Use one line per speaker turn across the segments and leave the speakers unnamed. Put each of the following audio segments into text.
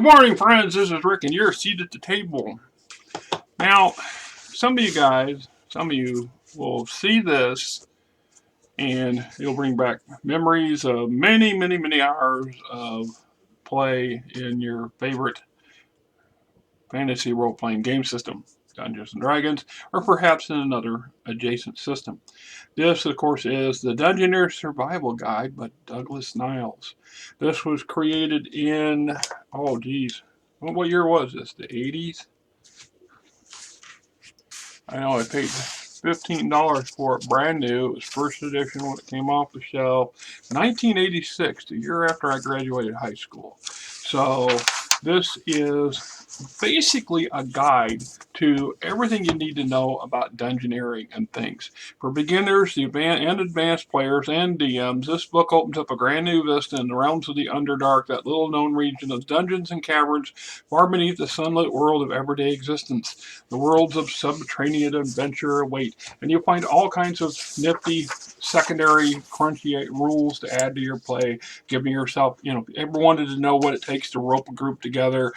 Good morning, friends. This is Rick, and you're seated at the table. Now, some of you will see this, and it'll bring back memories of many, many, many hours of play in your favorite fantasy role-playing game system, Dungeons & Dragons, or perhaps in another adjacent system. This, of course, is the Dungeoneer Survival Guide by Douglas Niles. This was created in, what year was this? The 80s? I know I paid $15 for it brand new. It was first edition when it came off the shelf. 1986, the year after I graduated high school. So this is basically a guide to everything you need to know about dungeoneering and things. For beginners, and advanced players, and DMs, this book opens up a brand new vista in the realms of the Underdark, that little known region of dungeons and caverns far beneath the sunlit world of everyday existence. The worlds of subterranean adventure await, and you'll find all kinds of nifty secondary crunchy rules to add to your play, giving yourself, ever wanted to know what it takes to rope a group together,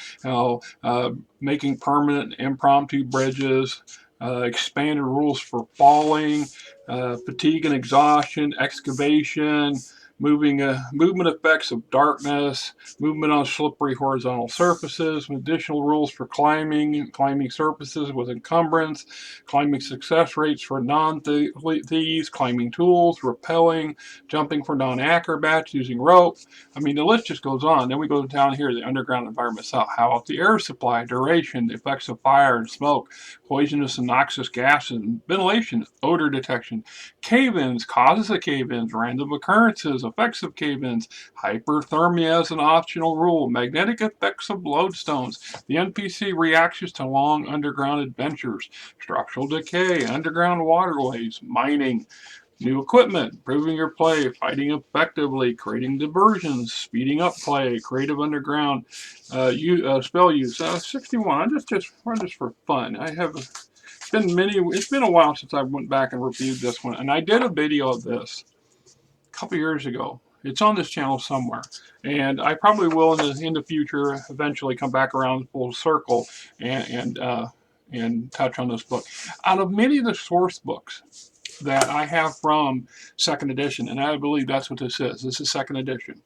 making permanent impromptu bridges, expanded rules for falling, fatigue and exhaustion, excavation, movement effects of darkness, movement on slippery horizontal surfaces, additional rules for climbing surfaces with encumbrance, climbing success rates for non-thieves, climbing tools, rappelling, jumping for non-acrobats, using rope. I mean, the list just goes on. Then we go down here, the underground environment itself, how about the air supply, duration, the effects of fire and smoke, poisonous and noxious gases, ventilation, odor detection, cave-ins, causes of cave-ins, random occurrences, effects of cave-ins, hyperthermia as an optional rule, magnetic effects of lodestones, the NPC reactions to long underground adventures, structural decay, underground waterways, mining, new equipment, improving your play, fighting effectively, creating diversions, speeding up play, creative underground, spell use. 61. Just for fun. It's been a while since I went back and reviewed this one, and I did a video of this a couple years ago. It's on this channel somewhere, and I probably will in the future eventually come back around full circle and touch on this book. Out of many of the source books that I have from Second Edition, and I believe that's what this is. This is Second Edition,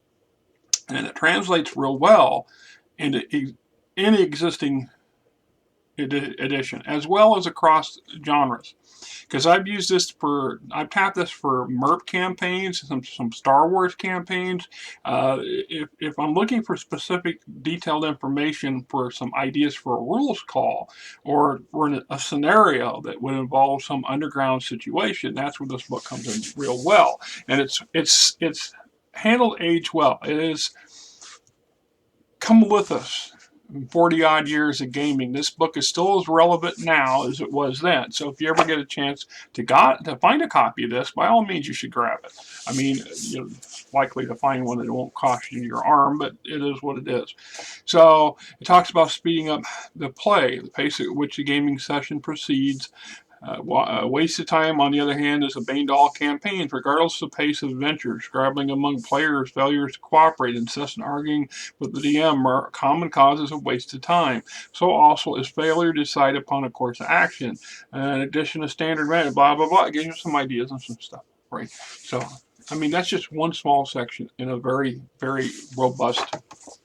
and it translates real well into any existing edition, as well as across genres. Because I've tapped this for MERP campaigns, some Star Wars campaigns. If I'm looking for specific detailed information for some ideas for a rules call, or for a scenario that would involve some underground situation, that's where this book comes in real well. And it's handled age well. It is come with us. 40 odd years of gaming. This book is still as relevant now as it was then. So if you ever get a chance to find a copy of this, by all means you should grab it. I mean, you're likely to find one that won't cost you your arm, but it is what it is. So it talks about speeding up the play, the pace at which the gaming session proceeds. Waste of time, on the other hand, is a bane to all campaigns, regardless of the pace of adventure. Scrabbling among players, failures to cooperate, incessant arguing with the DM are common causes of wasted time. So also is failure to decide upon a course of action. In addition to standard method, blah, blah, blah. It gives you some ideas and some stuff, right? So, I mean, that's just one small section in a very, very robust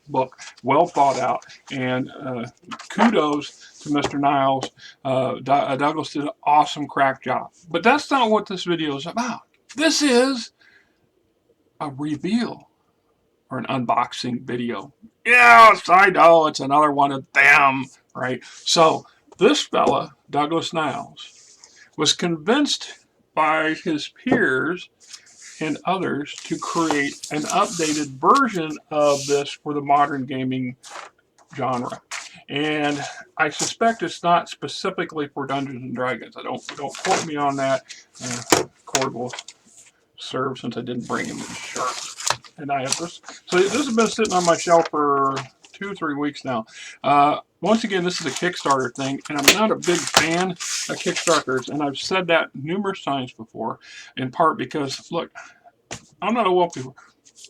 book, well thought out, and kudos to Mr. Niles. Douglas did an awesome crack job. But that's not what this video is about. This is a reveal or an unboxing video. Yes, I know, it's another one of them, right? So this fella, Douglas Niles, was convinced by his peers and others to create an updated version of this for the modern gaming genre. And I suspect it's not specifically for Dungeons and Dragons. Don't quote me on that. Cord will serve since I didn't bring him in sharp. And I have this. So this has been sitting on my shelf for 2 or 3 weeks now. Once again, this is a Kickstarter thing, and I'm not a big fan of Kickstarters, and I've said that numerous times before, in part because, look, I'm not a wealthy.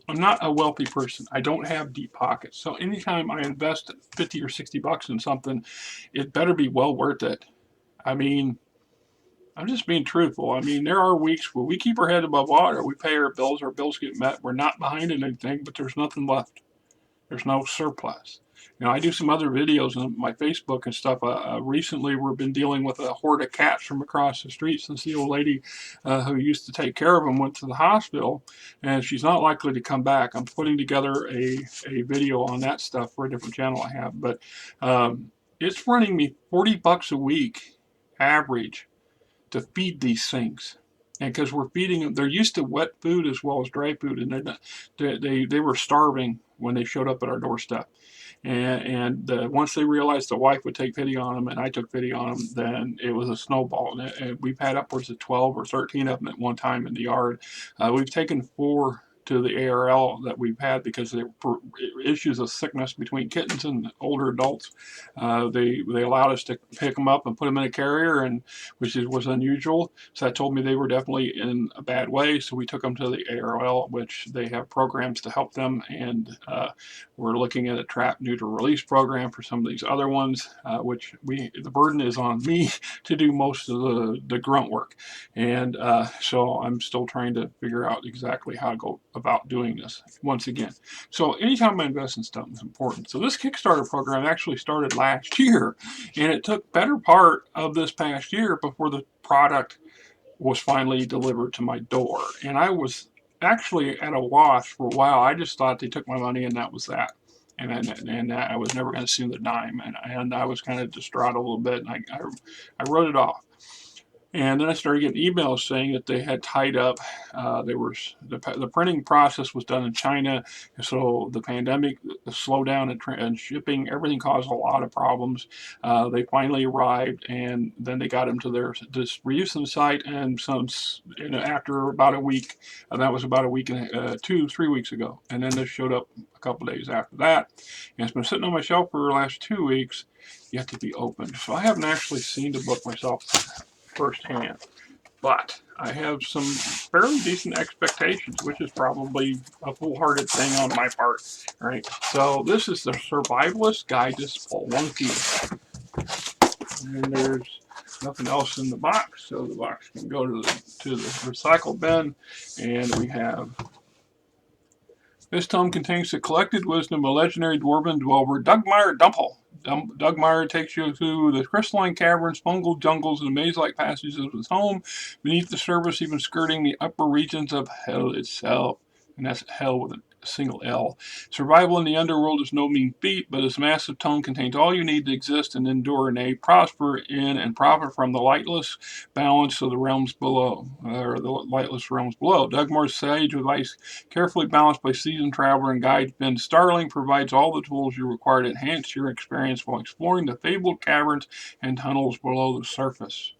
I'm not a wealthy person. I don't have deep pockets. So anytime I invest 50 or 60 bucks in something, it better be well worth it. I mean, I'm just being truthful. I mean, there are weeks where we keep our head above water. We pay our bills get met. We're not behind in anything, but there's nothing left. There's no surplus. You know, I do some other videos on my Facebook and stuff. Recently, we've been dealing with a horde of cats from across the street since the old lady who used to take care of them went to the hospital, and she's not likely to come back. I'm putting together a video on that stuff for a different channel I have, but it's running me 40 bucks a week average to feed these things. And because we're feeding them, they're used to wet food as well as dry food, and they were starving when they showed up at our doorstep. And once they realized the wife would take pity on them, and I took pity on them, then it was a snowball. And we've had upwards of 12 or 13 of them at one time in the yard. We've taken 4 to the ARL that we've had because there were issues of sickness between kittens and older adults. They allowed us to pick them up and put them in a carrier, and which was unusual. So that told me they were definitely in a bad way. So we took them to the ARL, which they have programs to help them, and we're looking at a trap, neuter, release program for some of these other ones, which the burden is on me to do most of the grunt work, and so I'm still trying to figure out exactly how to go about doing this once again. So anytime I invest in stuff is important. So this Kickstarter program actually started last year, and it took better part of this past year before the product was finally delivered to my door. And I was actually at a loss for a while. I just thought they took my money and that was that. And I was never going to see the dime. And I was kind of distraught a little bit, and I wrote it off. And then I started getting emails saying that they had tied up. The printing process was done in China, so the pandemic, the slowdown in shipping, everything caused a lot of problems. They finally arrived, and then they got them to this reusing site, and after about a week, and that was about a week and 2-3 weeks ago, and then this showed up a couple days after that, and it's been sitting on my shelf for the last 2 weeks, yet to be opened. So I haven't actually seen the book myself firsthand, but I have some fairly decent expectations, which is probably a foolhardy thing on my part. All right, so this is the Survivalist Guide to Spelunking, and there's nothing else in the box, so the box can go to the recycle bin, and we have. This tome contains the collected wisdom of legendary dwarven dweller Dungeoneer Dumple. Dungeoneer takes you through the crystalline caverns, fungal jungles, and maze-like passages of his home, beneath the surface, even skirting the upper regions of hell itself. And that's hell with a single L. Survival in the underworld is no mean feat, but this massive tome contains all you need to exist and endure, nay, prosper in and profit from the lightless balance of the realms below, or the lightless realms below. Dungeoneer's sage advice, carefully balanced by seasoned traveler and guide Ben Starling, provides all the tools you require to enhance your experience while exploring the fabled caverns and tunnels below the surface.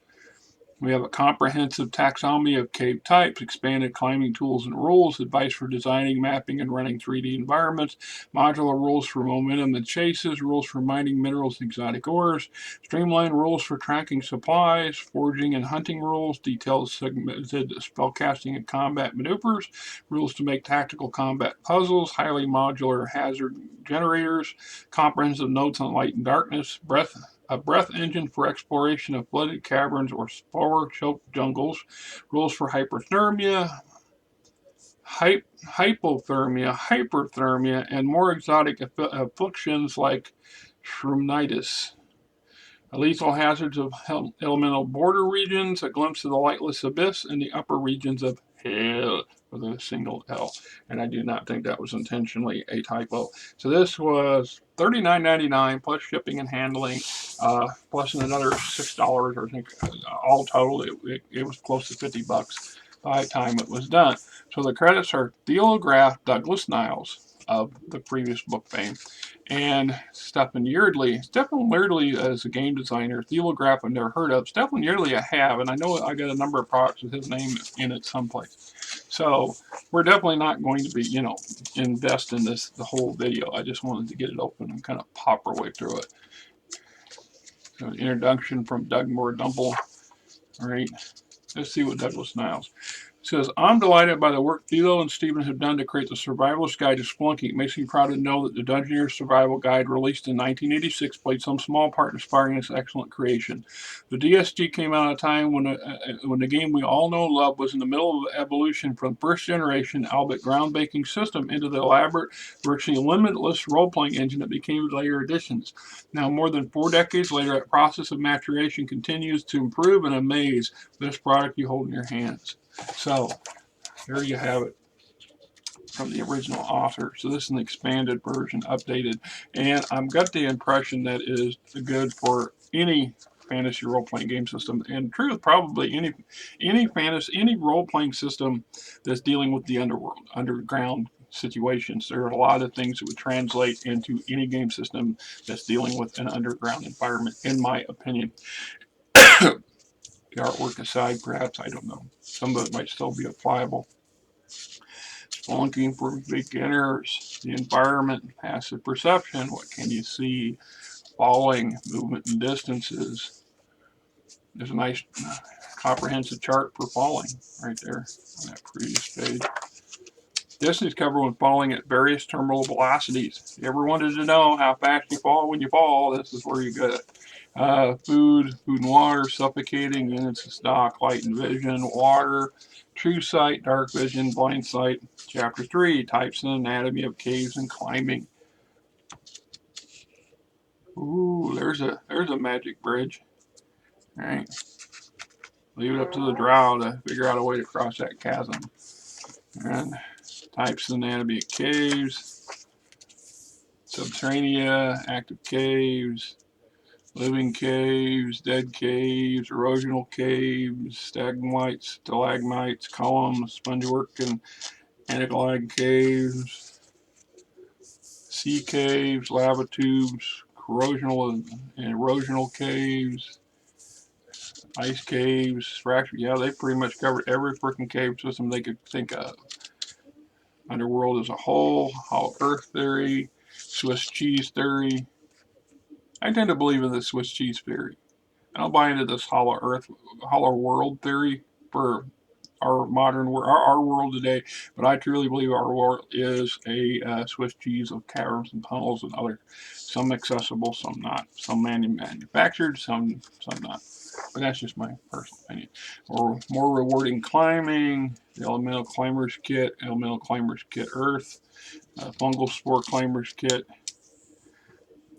We have a comprehensive taxonomy of cave types, expanded climbing tools and rules, advice for designing, mapping, and running 3D environments, modular rules for momentum and chases, rules for mining minerals and exotic ores, streamlined rules for tracking supplies, forging and hunting rules, detailed segmented spellcasting and combat maneuvers, rules to make tactical combat puzzles, highly modular hazard generators, comprehensive notes on light and darkness, a breath engine for exploration of flooded caverns or spore-choked jungles, rules for hypothermia, hypothermia, and more exotic afflictions like shroomitis. Lethal hazards of elemental border regions, a glimpse of the lightless abyss, and the upper regions of hell with a single L. And I do not think that was intentionally a typo. So this was $39.99 plus shipping and handling, plus another $6, I think, all total. It was close to 50 bucks by the time it was done. So the credits are Theograph Douglas Niles of the previous book fame, and Stephen Yeardley. Stephen Yeardley as a game designer, Theograph I've never heard of. Stephen Yeardley I have, and I know I got a number of products with his name in it someplace. So we're definitely not going to be, invest in this the whole video. I just wanted to get it open and kind of pop our way through it. So an introduction from Dungeoneer Dumple. All right, let's see what Douglas Niles. says, I'm delighted by the work Thilo and Stephen have done to create the Survivalist Guide to Spelunking. It makes me proud to know that the Dungeoneer Survival Guide, released in 1986, played some small part in inspiring this excellent creation. The DSG came out at a time when the game we all know and love was in the middle of evolution from first generation, albeit groundbreaking system into the elaborate, virtually limitless role-playing engine that became later editions. Now, more than 4 decades later, that process of maturation continues to improve and amaze this product you hold in your hands. So, there you have it from the original author. So this is an expanded version, updated, and I've got the impression that it is good for any fantasy role-playing game system, and truth, probably any role-playing system that's dealing with the underground situations. There are a lot of things that would translate into any game system that's dealing with an underground environment, in my opinion. The artwork aside, perhaps, I don't know. Some of it might still be applicable. Spelunking for beginners, the environment, passive perception, what can you see, falling, movement and distances. There's a nice comprehensive chart for falling right there on that previous page. Distance cover when falling at various terminal velocities. If you ever wanted to know how fast you fall when you fall, this is where you get it. Food and water, suffocating, units of stock, light and vision, water, true sight, dark vision, blind sight. Chapter 3, types and anatomy of caves and climbing. Ooh, there's a magic bridge. All right. Leave it up to the drow to figure out a way to cross that chasm. And types and anatomy of caves. Subterranea, active caves, living caves, dead caves, erosional caves, stalagmites, stalagmites, columns, spongework and anagolag caves, sea caves, lava tubes, corrosional and erosional caves, ice caves, fracture. Yeah, they pretty much covered every freaking cave system they could think of. Underworld as a whole, hollow earth theory, Swiss cheese theory. I tend to believe in the Swiss cheese theory. I don't buy into this hollow world theory for our modern world, our world today, but I truly believe our world is a Swiss cheese of caverns and tunnels and other, some accessible, some not, some manufactured, some not. But that's just my personal opinion. Or more rewarding climbing, the Elemental Climbers Kit, Elemental Climbers Kit Earth, Fungal Spore Climbers Kit.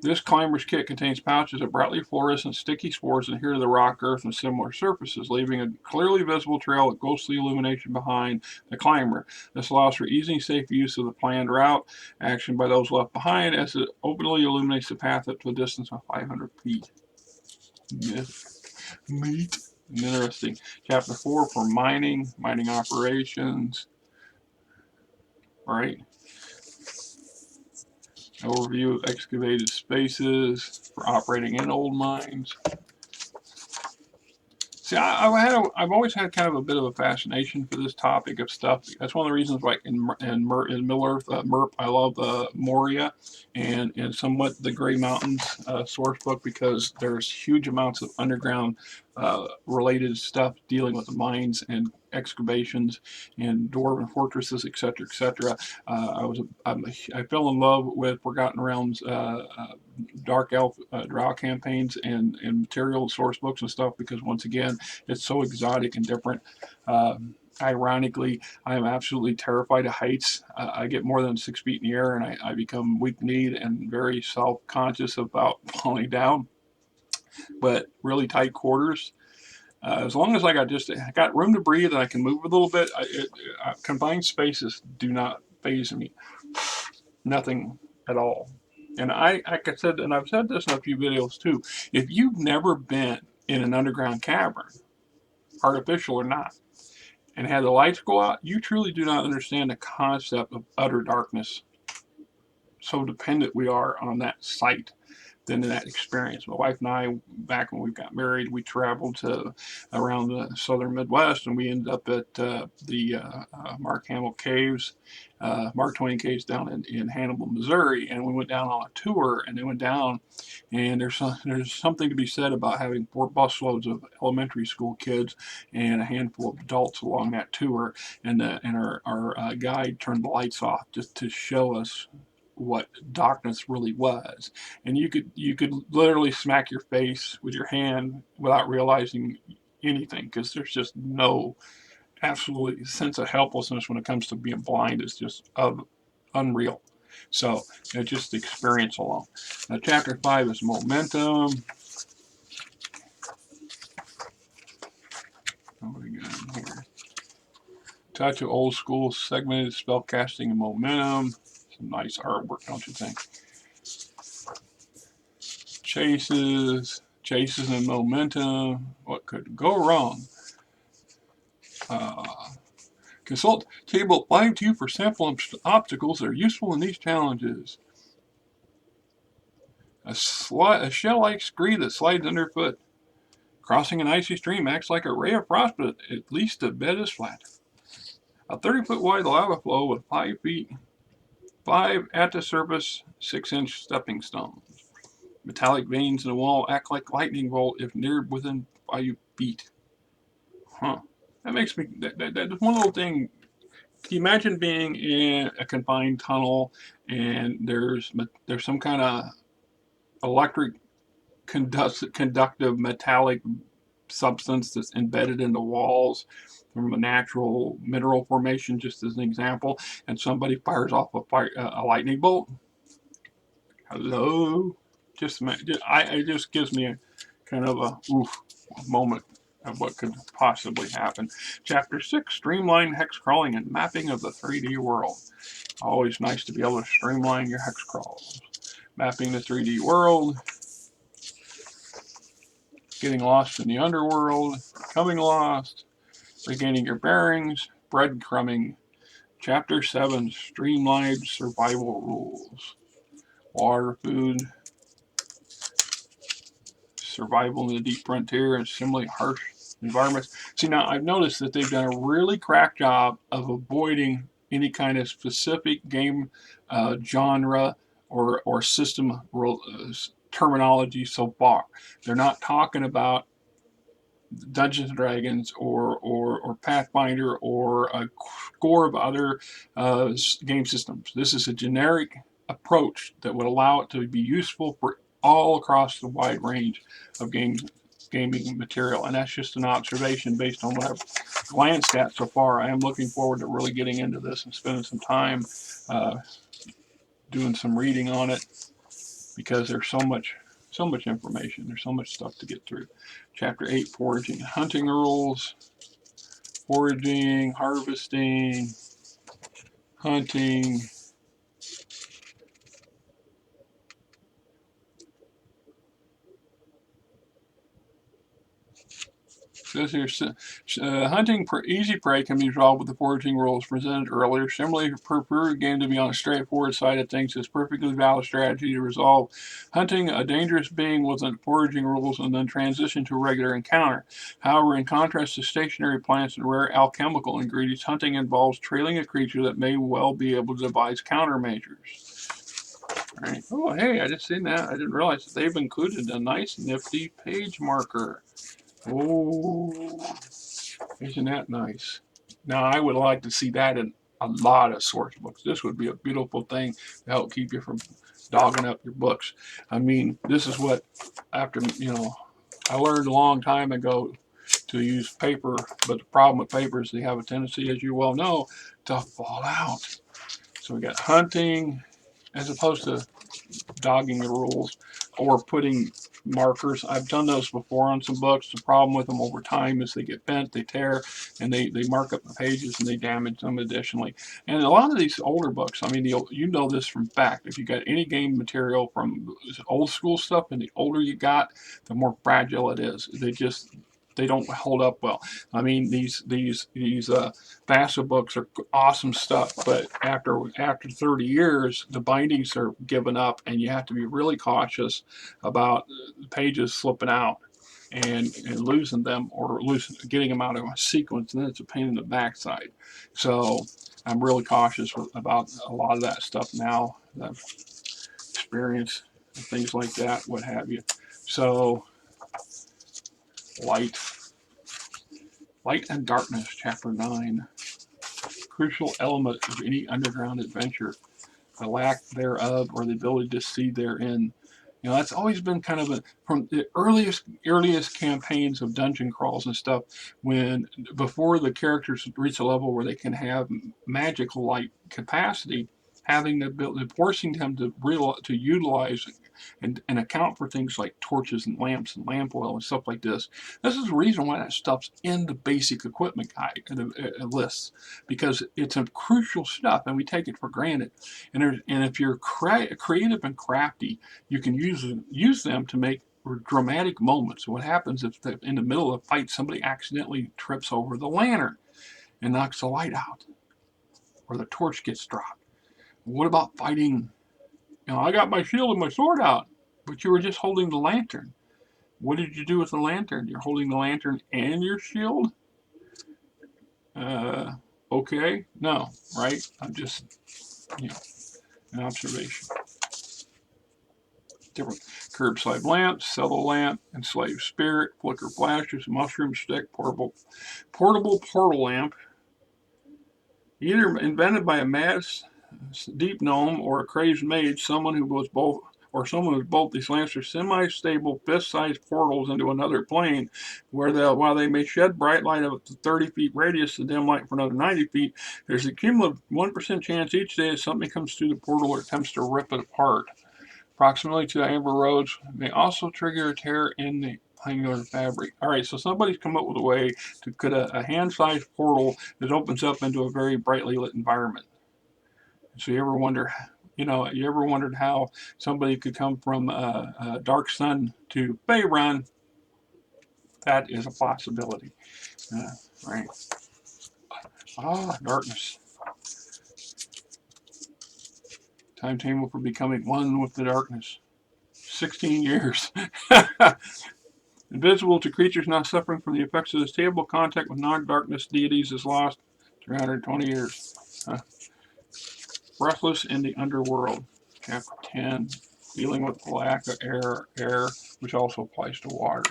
This Climbers Kit contains pouches of brightly fluorescent sticky spores adhere to the rock, earth, and similar surfaces, leaving a clearly visible trail of ghostly illumination behind the climber. This allows for easy and safe use of the planned route action by those left behind, as it openly illuminates the path up to a distance of 500 feet. Yes. Neat. Interesting. Chapter 4 for mining operations. All right. Overview of excavated spaces for operating in old mines. See, I've always had kind of a bit of a fascination for this topic of stuff. That's one of the reasons, like in Middle-earth, MERP, I love Moria and somewhat the Grey Mountains source book, because there's huge amounts of underground related stuff dealing with the mines and excavations and dwarven fortresses, etc., etc. I fell in love with Forgotten Realms Dark Elf drow campaigns and material source books and stuff, because once again, it's so exotic and different. Ironically, I am absolutely terrified of heights. I get more than 6 feet in the air and I become weak-kneed and very self-conscious about falling down. But really tight quarters, as long as I got room to breathe and I can move a little bit, confined spaces do not faze me. Nothing at all. And like I said, and I've said this in a few videos too, if you've never been in an underground cavern, artificial or not, and had the lights go out, you truly do not understand the concept of utter darkness. So dependent we are on that sight than that experience. My wife and I, back when we got married, we traveled to around the southern Midwest, and we ended up at the Mark Hamill Caves, Mark Twain Caves down in Hannibal, Missouri, and we went down on a tour, and they went down, and there's something to be said about having 4 busloads of elementary school kids and a handful of adults along that tour, and our guide turned the lights off just to show us what darkness really was, and you could literally smack your face with your hand without realizing anything, because there's just no absolutely sense of helplessness when it comes to being blind. It's just unreal. So it's just the experience alone. Now, chapter 5 is momentum. What do we got in here? Touch of old school segmented spell casting and momentum. Some nice artwork, don't you think? Chases and momentum. What could go wrong? Consult table 5-2 for sample obstacles that are useful in these challenges. A shell-like scree that slides underfoot. Crossing an icy stream acts like a ray of frost, but at least the bed is flat. A 30-foot wide lava flow with 5 at the surface, 6-inch stepping stones. Metallic veins in the wall act like lightning bolt if near within 5 feet. Huh. That makes me, that's one little thing. Can you imagine being in a confined tunnel and there's some kind of electric conductive metallic substance that's embedded in the walls from a natural mineral formation, just as an example, and somebody fires off a lightning bolt? Hello? It just gives me a kind of a moment of what could possibly happen. Chapter 6, Streamline Hex Crawling and Mapping of the 3D World. Always nice to be able to streamline your hex crawls. Mapping the 3D world. Getting lost in the underworld. Becoming lost. Regaining your bearings. Breadcrumbing. Chapter 7, Streamlined Survival Rules. Water, food. Survival in the deep frontier and similarly harsh environments. See, now I've noticed that they've done a really crack job of avoiding any kind of specific game genre or system terminology so far. They're not talking about Dungeons and Dragons or Pathfinder or a score of other game systems. This is a generic approach that would allow it to be useful for all across the wide range of gaming material, and that's just an observation based on what I've glanced at so far. I am looking forward to really getting into this and spending some time doing some reading on it, because there's so much information. There's so much stuff to get through. Chapter 8, Foraging and Hunting Rules. Foraging, harvesting, hunting. Hunting for easy prey can be resolved with the foraging rules presented earlier. Similarly, for a game to be on the straightforward side of things, it's perfectly valid strategy to resolve hunting a dangerous being with the foraging rules and then transition to a regular encounter. However, in contrast to stationary plants and rare alchemical ingredients, hunting involves trailing a creature that may well be able to devise countermeasures. All right. Oh, hey, I just seen that. I didn't realize that they've included a nice, nifty page marker. Oh, isn't that nice? Now, I would like to see that in a lot of source books. This would be a beautiful thing to help keep you from dogging up your books. I mean, this is what, after, I learned a long time ago to use paper, but the problem with paper is they have a tendency, as you well know, to fall out. So we got hunting, as opposed to dogging the rules or putting markers. I've done those before on some books. The problem with them over time is they get bent, they tear, and they mark up the pages and they damage them additionally. And a lot of these older books, I mean, you know this from fact, if you got any game material from old school stuff, and the older you got, the more fragile it is. they don't hold up well. I mean, these FASA books are awesome stuff, but after 30 years, the bindings are given up, and you have to be really cautious about the pages slipping out and losing them, or getting them out of a sequence, and then it's a pain in the backside. So I'm really cautious about a lot of that stuff now. That experience, things like that, what have you. So light and darkness, chapter 9. Crucial element of any underground adventure, the lack thereof or the ability to see therein. You know, that's always been kind of from the earliest campaigns of dungeon crawls and stuff, when before the characters reach a level where they can have magical light capacity, having the ability, forcing them to utilize and account for things like torches and lamps and lamp oil and stuff like this. This is the reason why that stuff's in the basic equipment guide lists, because it's a crucial stuff and we take it for granted. And if you're creative and crafty, you can use them to make dramatic moments. What happens if in the middle of a fight somebody accidentally trips over the lantern and knocks the light out, or the torch gets dropped? What about fighting? You know, I got my shield and my sword out, but you were just holding the lantern. What did you do with the lantern? You're holding the lantern and your shield? Okay, no, right? I'm just, you know, an observation. Different curbside lamps, cello lamp, enslaved spirit, flicker flashes, mushroom stick, portable portal lamp, either invented by a mad deep gnome or a crazed mage, someone who was both these lamps are semi-stable, fist-sized portals into another plane, where while they may shed bright light of up to 30 feet radius and dim light for another 90 feet, there's a cumulative 1% chance each day that something comes through the portal or attempts to rip it apart. Proximity to amber roads may also trigger a tear in the angular fabric. All right, so somebody's come up with a way to cut a hand-sized portal that opens up into a very brightly lit environment. So you ever wondered how somebody could come from Dark Sun to Bay Run? That is a possibility. Right. Darkness. Timetable for becoming one with the darkness. 16 years. Invisible to creatures not suffering from the effects of this table, contact with non-darkness deities is lost. 320 years. Breathless in the Underworld, Chapter 10, dealing with the lack of air, which also applies to water.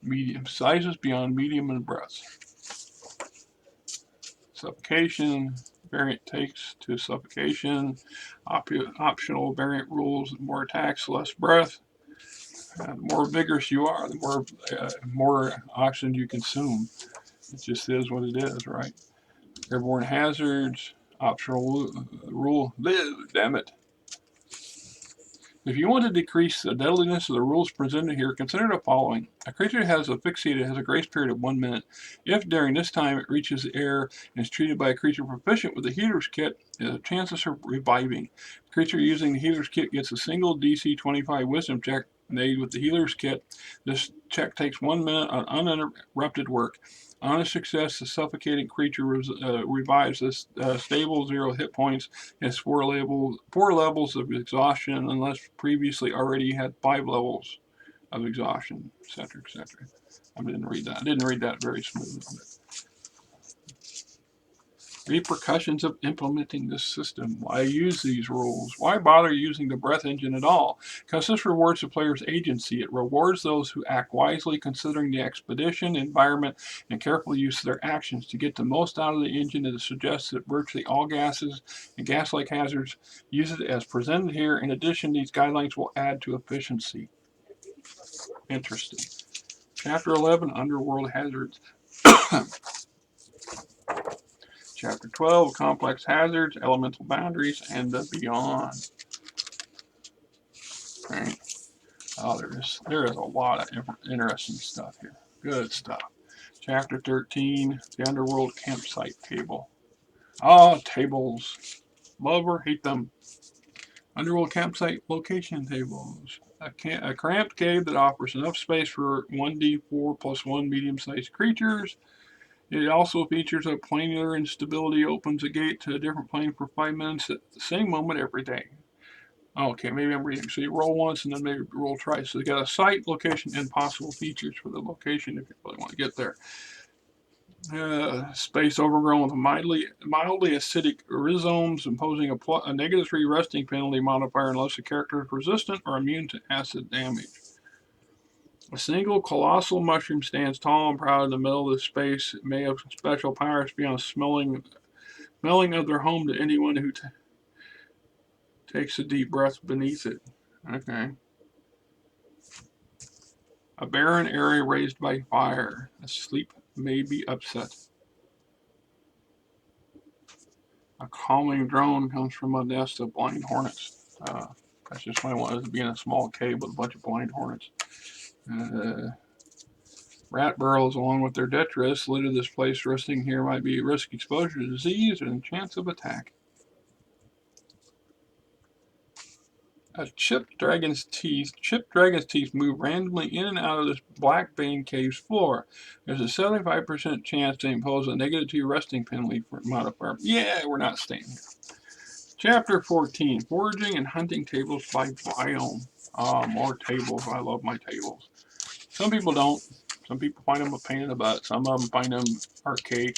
Medium, sizes beyond medium and breadth. Suffocation, variant takes to suffocation. Optional variant rules, more attacks, less breath. The more vigorous you are, the more oxygen you consume. It just is what it is, right? Airborne hazards. Optional rule. Damn it. If you want to decrease the deadliness of the rules presented here, consider the following. A creature has asphyxiated has a grace period of 1 minute. If during this time it reaches the air and is treated by a creature proficient with the healer's kit, the chances of reviving. The creature using the healer's kit gets a single DC 25 wisdom check made with the healer's kit. This check takes 1 minute on uninterrupted work. On a success, the suffocating creature revives this stable 0 hit points, has 4 levels of exhaustion, unless previously already had 5 levels of exhaustion, etc., etc. I didn't read that very smoothly. Repercussions of implementing this system. Why use these rules? Why bother using the breath engine at all? Because this rewards the player's agency. It rewards those who act wisely, considering the expedition, environment, and careful use of their actions to get the most out of the engine. It suggests that virtually all gases and gas-like hazards use it as presented here. In addition, these guidelines will add to efficiency. Interesting. Chapter 11, Underworld Hazards. Chapter 12, Complex Hazards, Elemental Boundaries, and the Beyond. Right. There is a lot of interesting stuff here. Good stuff. Chapter 13, the Underworld Campsite Table. Tables. Love or hate them. Underworld campsite location tables. A cramped cave that offers enough space for 1d4 plus 1 medium-sized creatures. It also features a planar instability, opens a gate to a different plane for 5 minutes at the same moment every day. Okay, maybe I'm reading. So you roll once and then maybe roll twice. So you got a site, location, and possible features for the location if you really want to get there. Space overgrown with mildly acidic rhizomes, imposing a -3 resting penalty modifier unless the character is resistant or immune to acid damage. A single colossal mushroom stands tall and proud in the middle of the space. It may have special powers beyond smelling of their home to anyone who takes a deep breath beneath it. Okay. A barren area raised by fire. Asleep may be upset. A calming drone comes from a nest of blind hornets. That's just what I wanted to be in a small cave with a bunch of blind hornets. Rat burrows, along with their detritus, litter this place. Resting here might be risk exposure to disease and chance of attack. A chipped dragon's teeth move randomly in and out of this black vein cave's floor. There's a 75% chance to impose a -2 resting penalty for modifier. Yeah, we're not staying here. Chapter 14, Foraging and Hunting Tables by Biome. More tables. I love my tables. Some people don't. Some people find them a pain in the butt. Some of them find them archaic.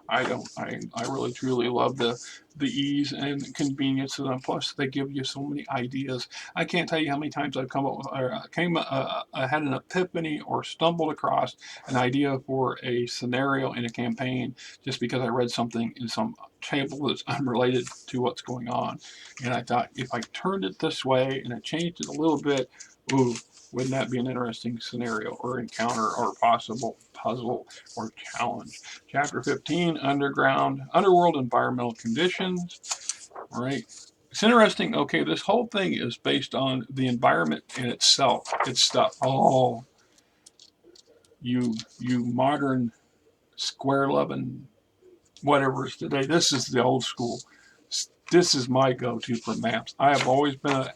I don't. I really truly love the ease and convenience of them. Plus, they give you so many ideas. I can't tell you how many times I've come up with, I had an epiphany or stumbled across an idea for a scenario in a campaign just because I read something in some table that's unrelated to what's going on, and I thought if I turned it this way and I changed it a little bit, ooh, wouldn't that be an interesting scenario or encounter or possible puzzle or challenge? Chapter 15, Underworld Environmental Conditions. All right. It's interesting. Okay, this whole thing is based on the environment in itself. It's stuff. Oh, you modern square loving whatever is today. This is the old school. This is my go-to for maps. I have always been a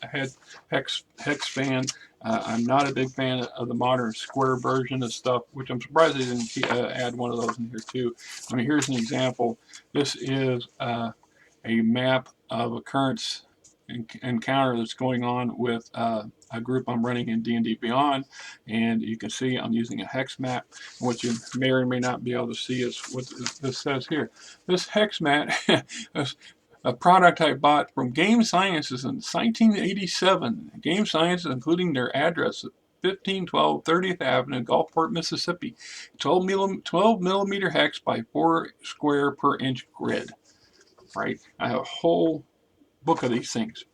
hex fan. I'm not a big fan of the modern square version of stuff, which I'm surprised they didn't add one of those in here too. I mean, here's an example. This is a map of a current encounter that's going on with a group I'm running in D&D Beyond, and you can see I'm using a hex map. What you may or may not be able to see is what this says here. This hex map a product I bought from Game Sciences in 1987. Game Sciences, including their address at 1512 30th Avenue, Gulfport, Mississippi. 12 millimeter hex by 4 square per inch grid. Right? I have a whole book of these things.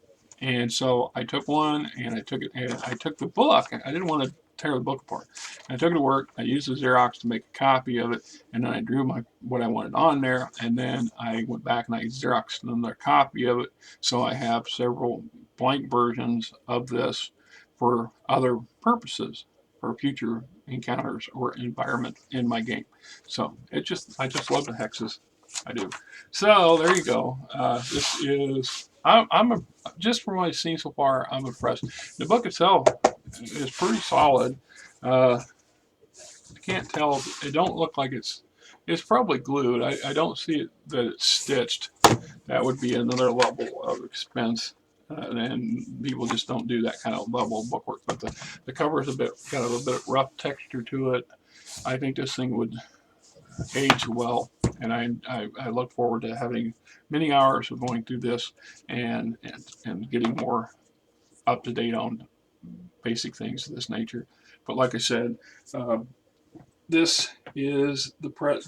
And so I took one and I took the book. I didn't want to tear the book apart. I took it to work. I used the Xerox to make a copy of it, and then I drew what I wanted on there, and then I went back and I Xeroxed another copy of it. So I have several blank versions of this for other purposes, for future encounters or environment in my game. So I just love the hexes. I do. So there you go. This is just from what I've seen so far, I'm impressed. The book itself is pretty solid. I can't tell. It don't look like it's probably glued. I don't see it that it's stitched. That would be another level of expense, and people just don't do that kind of level of bookwork. But the cover is got a bit of rough texture to it. I think this thing would age well, and I look forward to having many hours of going through this and getting more up to date on basic things of this nature. But like I said, this is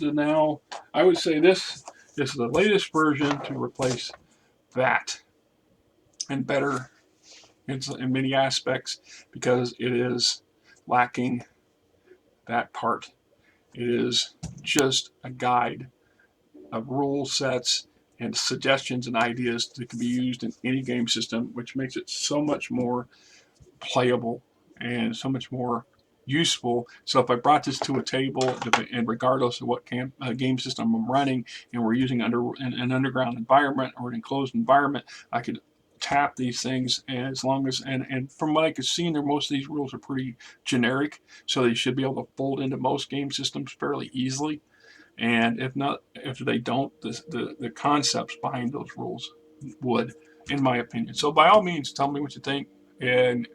now I would say this is the latest version to replace that, and better in many aspects, because it is lacking that part. It is just a guide of rule sets and suggestions and ideas that can be used in any game system, which makes it so much more playable and so much more useful. So if I brought this to a table, and regardless of what game system I'm running, and we're using an underground environment or an enclosed environment, I could tap these things, and as long as and from what I could see, most of these rules are pretty generic, so they should be able to fold into most game systems fairly easily. And if they don't, the concepts behind those rules would, in my opinion. So by all means, tell me what you think. And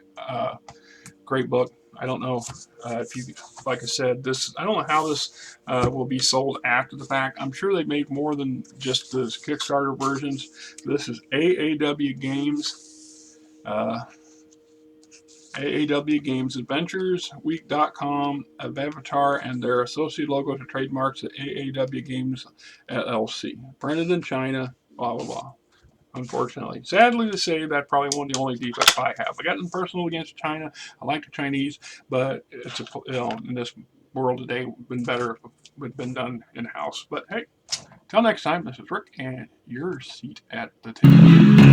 great book. I don't know if you, like I said, this. I don't know how this will be sold after the fact. I'm sure they made more than just the Kickstarter versions. This is AAW Games. AAW Games Adventures Week.com of Avatar, and their associate logos are trademarks at AAW Games LLC. Printed in China, blah, blah, blah. Unfortunately. Sadly to say, that's probably one of the only defects I have. I got nothing personal against China. I like the Chinese, but it's in this world today, it would have been better if it would have been done in-house. But hey, till next time, this is Rick, and your seat at the table.